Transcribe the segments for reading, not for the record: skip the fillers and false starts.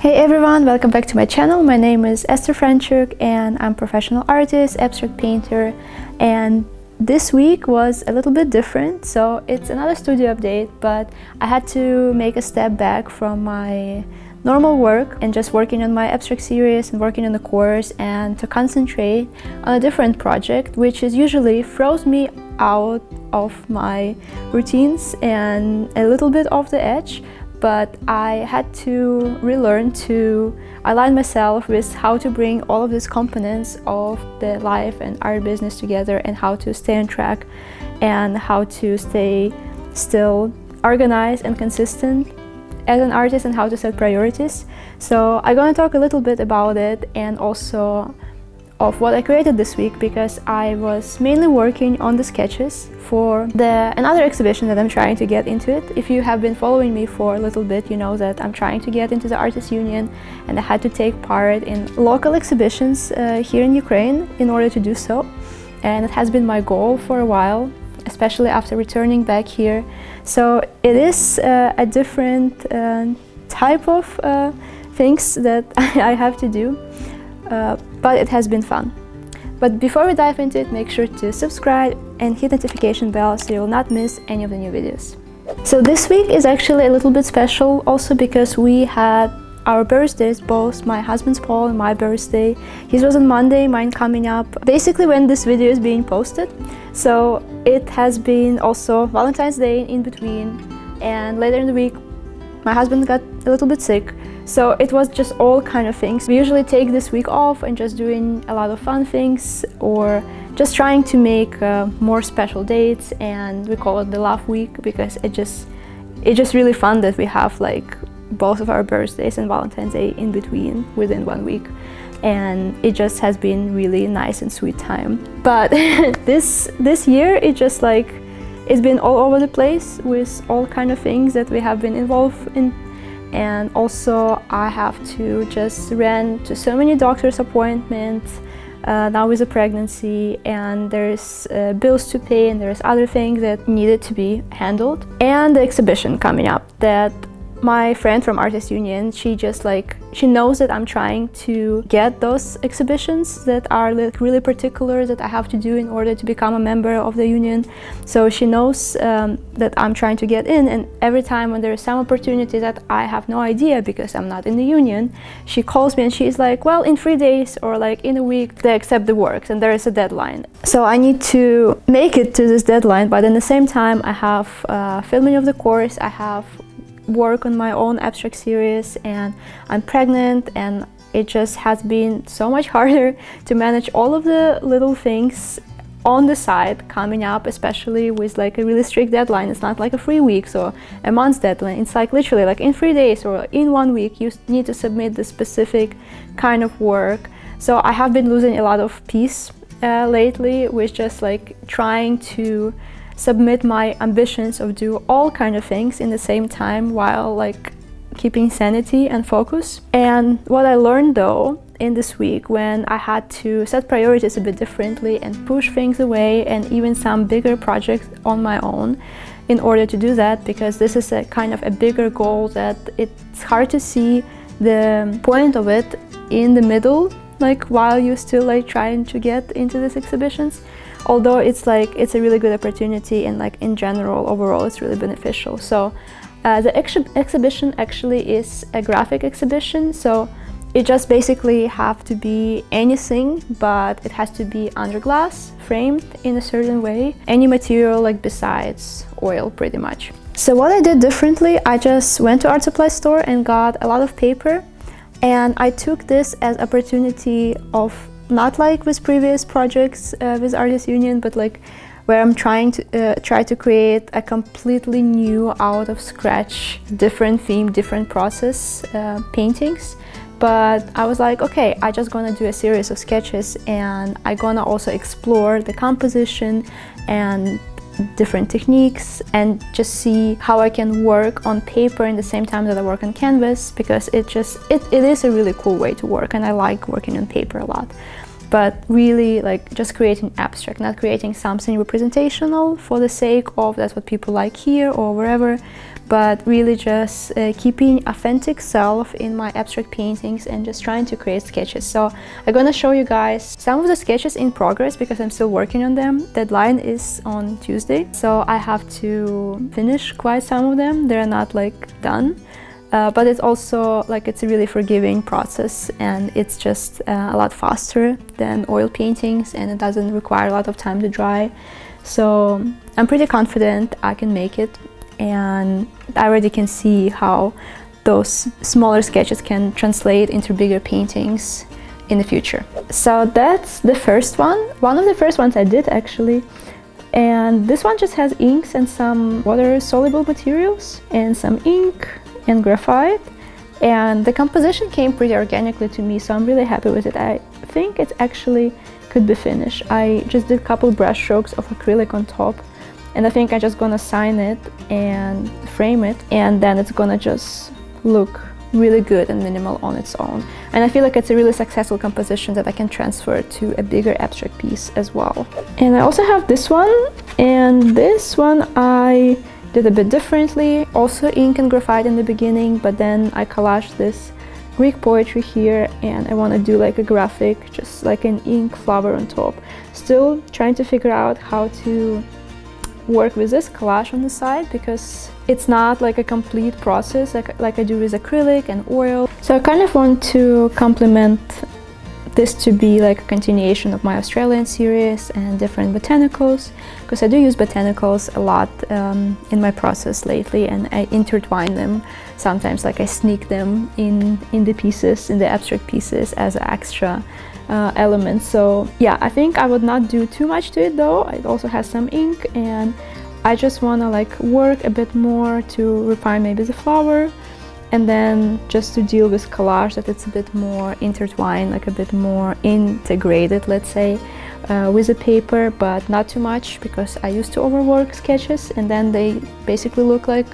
Hey everyone, welcome back to my channel. My name is Esther Franchuk and I'm a professional artist, abstract painter, and this week was a little bit different. So it's another studio update, but I had to make a step back from my normal work and just working on my abstract series and working on the course, and to concentrate on a different project, which is usually throws me out of my routines and a little bit off the edge. But I had to relearn to align myself with how to bring all of these components of the life and art business together, and how to stay on track and how to stay still organized and consistent as an artist, and how to set priorities. So I'm going to talk a little bit about it, and also of what I created this week, because I was mainly working on the sketches for another exhibition that I'm trying to get into it. If you have been following me for a little bit, you know that I'm trying to get into the Artists Union, and I had to take part in local exhibitions here in Ukraine in order to do so. And it has been my goal for a while, especially after returning back here. So it is a different type of things that I have to do. But it has been fun. But before we dive into it, make sure to subscribe and hit notification bell so you will not miss any of the new videos. So this week is actually a little bit special also because we had our birthdays, both my husband's Paul and my birthday. His was on Monday, mine coming up basically when this video is being posted. So it has been also Valentine's Day in between, and later in the week my husband got a little bit sick. So it was just all kind of things. We usually take this week off and just doing a lot of fun things, or just trying to make more special dates, and we call it the Love Week because it's just really fun that we have like both of our birthdays and Valentine's Day in between within 1 week, and it just has been really nice and sweet time. But this year it's been all over the place with all kind of things that we have been involved in. And also I have to just run to so many doctor's appointments now with a pregnancy, and there's bills to pay, and there's other things that needed to be handled. And the exhibition coming up that my friend from Artists Union, she knows that I'm trying to get those exhibitions that are really particular that I have to do in order to become a member of the union. So she knows that I'm trying to get in, and every time when there is some opportunity that I have no idea because I'm not in the union, she calls me and she's like, well, in 3 days or like in a week they accept the works and there is a deadline. So I need to make it to this deadline, but at the same time I have filming of the course, I have work on my own abstract series, and I'm pregnant, and it just has been so much harder to manage all of the little things on the side coming up, especially with like a really strict deadline. It's not like a 3 weeks or a month's deadline. It's like literally like in 3 days or in 1 week you need to submit the specific kind of work. So I have been losing a lot of peace lately with just like trying to submit my ambitions of do all kind of things in the same time while like keeping sanity and focus. And what I learned though in this week, when I had to set priorities a bit differently and push things away, and even some bigger projects on my own in order to do that, because this is a kind of a bigger goal that it's hard to see the point of it in the middle, like while you're still like trying to get into these exhibitions. Although it's a really good opportunity, and like in general, overall, it's really beneficial. So the exhibition actually is a graphic exhibition. So it just basically have to be anything, but it has to be under glass, framed in a certain way. Any material like besides oil, pretty much. So what I did differently, I just went to art supply store and got a lot of paper, and I took this as opportunity of not like with previous projects with Artists Union, but like where I'm trying to create a completely new, out of scratch, different theme, different process paintings. But I was like, okay, I just gonna do a series of sketches, and I gonna also explore the composition and different techniques, and just see how I can work on paper in the same time that I work on canvas, because it is a really cool way to work, and I like working on paper a lot. but really like just creating abstract, not creating something representational for the sake of that's what people like here or wherever, but really just keeping authentic self in my abstract paintings and just trying to create sketches. So I'm gonna show you guys some of the sketches in progress because I'm still working on them. Deadline is on Tuesday, so I have to finish quite some of them. They're not like done, but it's also like it's a really forgiving process, and it's just a lot faster than oil paintings, and it doesn't require a lot of time to dry. So I'm pretty confident I can make it, and I already can see how those smaller sketches can translate into bigger paintings in the future. So that's the first one of the first ones I did actually. And this one just has inks and some water-soluble materials and some ink and graphite. And the composition came pretty organically to me, so I'm really happy with it. I think it actually could be finished. I just did a couple brush strokes of acrylic on top, and I think I'm just gonna sign it and frame it, and then it's gonna just look really good and minimal on its own. And I feel like it's a really successful composition that I can transfer to a bigger abstract piece as well. And I also have this one, and this one I did a bit differently. Also ink and graphite in the beginning, but then I collaged this Greek poetry here, and I want to do like a graphic, just like an ink flower on top. Still trying to figure out how to work with this collage on the side, because it's not like a complete process like I do with acrylic and oil. So I kind of want to complement this to be like a continuation of my Australian series and different botanicals, because I do use botanicals a lot in my process lately, and I intertwine them sometimes, like I sneak them in the pieces, in the abstract pieces, as extra elements. So yeah, I think I would not do too much to it though. It also has some ink, and I just want to like work a bit more to refine maybe the flower, and then just to deal with collage, that it's a bit more intertwined, like a bit more integrated, let's say, with the paper, but not too much, because I used to overwork sketches and then they basically look like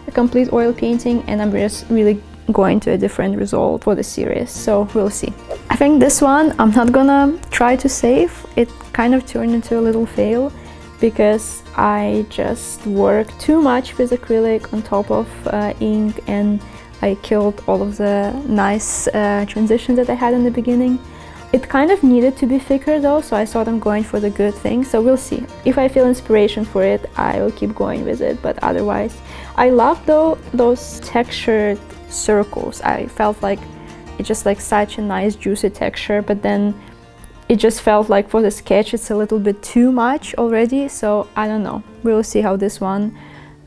a complete oil painting, and I'm just really going to a different result for the series, so we'll see. I think this one I'm not gonna try to save. It kind of turned into a little fail because I just worked too much with acrylic on top of ink, and I killed all of the nice transitions that I had in the beginning. It kind of needed to be thicker though, so I thought I'm going for the good thing, so we'll see. If I feel inspiration for it, I will keep going with it, but otherwise I love though those textured circles. I felt like it's just like such a nice juicy texture, but then it just felt like for the sketch it's a little bit too much already, so I don't know. We'll see how this one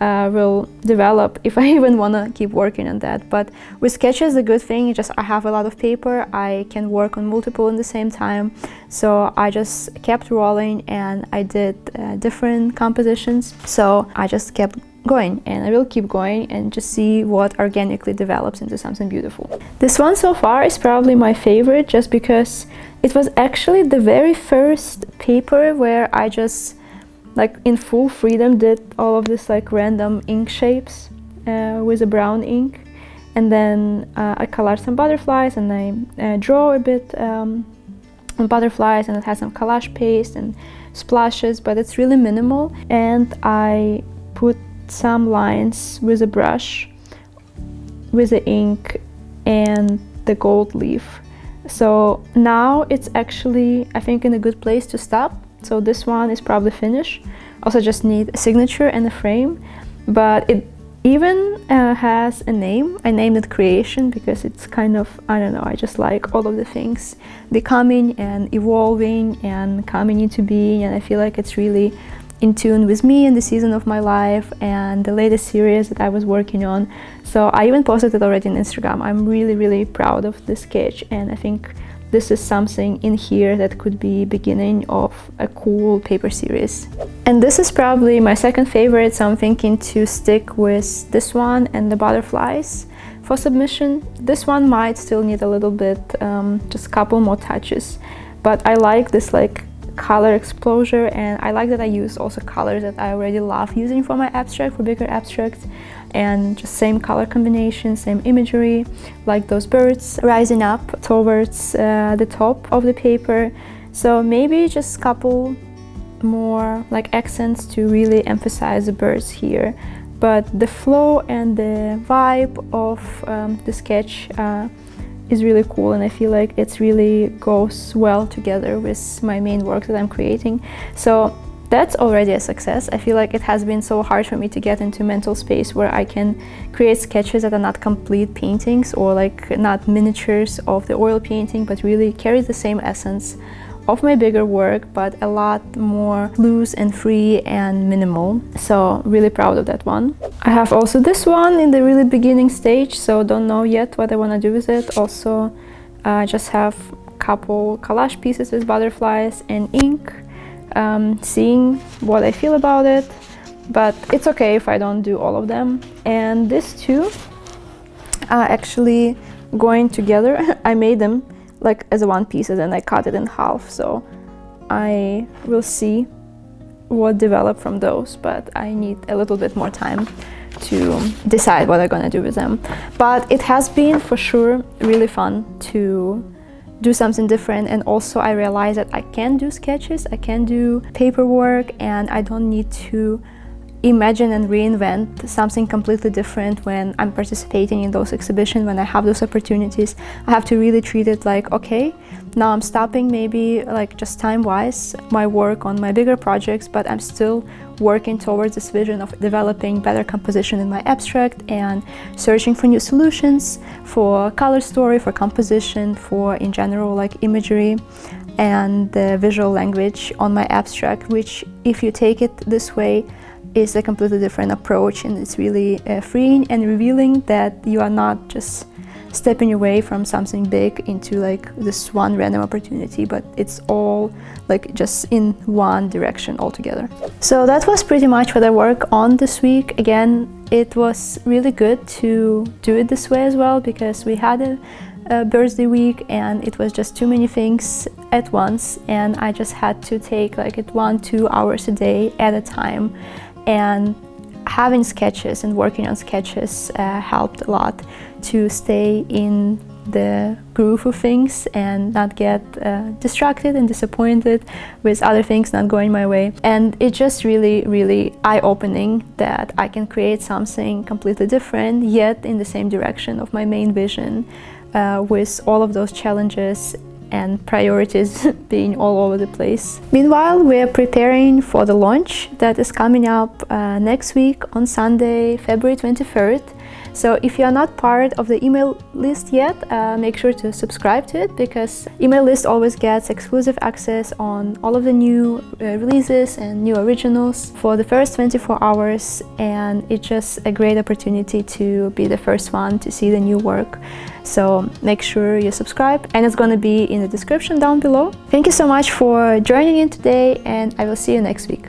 will develop, if I even want to keep working on that. But with sketches, the good thing is just I have a lot of paper, I can work on multiple at the same time, so I just kept rolling and I did different compositions, so I just kept going, and I will keep going and just see what organically develops into something beautiful. This one so far is probably my favorite, just because it was actually the very first paper where I just like in full freedom did all of this like random ink shapes with a brown ink, and then I colored some butterflies, and I draw a bit on butterflies, and it has some collage paste and splashes, but it's really minimal, and I put some lines with a brush with the ink and the gold leaf. So now it's actually, I think, in a good place to stop. So this one is probably finished. Also just need a signature and a frame, but it even has a name. I named it Creation because it's kind of, I don't know, I just like all of the things becoming and evolving and coming into being, and I feel like it's really in tune with me and the season of my life and the latest series that I was working on. So I even posted it already on Instagram. I'm really proud of this sketch, and I think this is something in here that could be beginning of a cool paper series. And this is probably my second favorite, so I'm thinking to stick with this one and the butterflies for submission. This one might still need a little bit, just a couple more touches, but I like this like color exposure, and I like that I use also colors that I already love using for my abstract, for bigger abstracts, and just same color combination, same imagery, like those birds rising up towards the top of the paper. So maybe just a couple more like accents to really emphasize the birds here. But the flow and the vibe of the sketch is really cool, and I feel like it really goes well together with my main work that I'm creating. So that's already a success. I feel like it has been so hard for me to get into mental space where I can create sketches that are not complete paintings or like not miniatures of the oil painting, but really carry the same essence of my bigger work, but a lot more loose and free and minimal. So really proud of that one. I have also this one in the really beginning stage, so don't know yet what I want to do with it. Also just have a couple collage pieces with butterflies and ink, seeing what I feel about it, but it's okay if I don't do all of them. And these two are actually going together. I made them like as one piece and then I cut it in half, so I will see what developed from those, but I need a little bit more time to decide what I'm gonna do with them. But it has been for sure really fun to do something different, and also I realized that I can do sketches, I can do paperwork, and I don't need to imagine and reinvent something completely different when I'm participating in those exhibitions, when I have those opportunities. I have to really treat it like, okay, now I'm stopping maybe like just time-wise my work on my bigger projects, but I'm still working towards this vision of developing better composition in my abstract and searching for new solutions for color story, for composition, for in general like imagery and the visual language on my abstract, which if you take it this way is a completely different approach, and it's really freeing and revealing that you are not just stepping away from something big into like this one random opportunity, but it's all like just in one direction altogether. So that was pretty much what I worked on this week. Again, it was really good to do it this way as well, because we had a birthday week and it was just too many things at once, and I just had to take like it 1-2 hours a day at a time. And having sketches and working on sketches helped a lot to stay in the groove of things and not get distracted and disappointed with other things not going my way. And it's just really, really eye-opening that I can create something completely different, yet in the same direction of my main vision, with all of those challenges and priorities being all over the place. Meanwhile, we're preparing for the launch that is coming up next week on Sunday, February 23rd. So if you are not part of the email list yet, make sure to subscribe to it, because email list always gets exclusive access on all of the new releases and new originals for the first 24 hours, and it's just a great opportunity to be the first one to see the new work. So make sure you subscribe, and it's going to be in the description down below. Thank you so much for joining in today, and I will see you next week.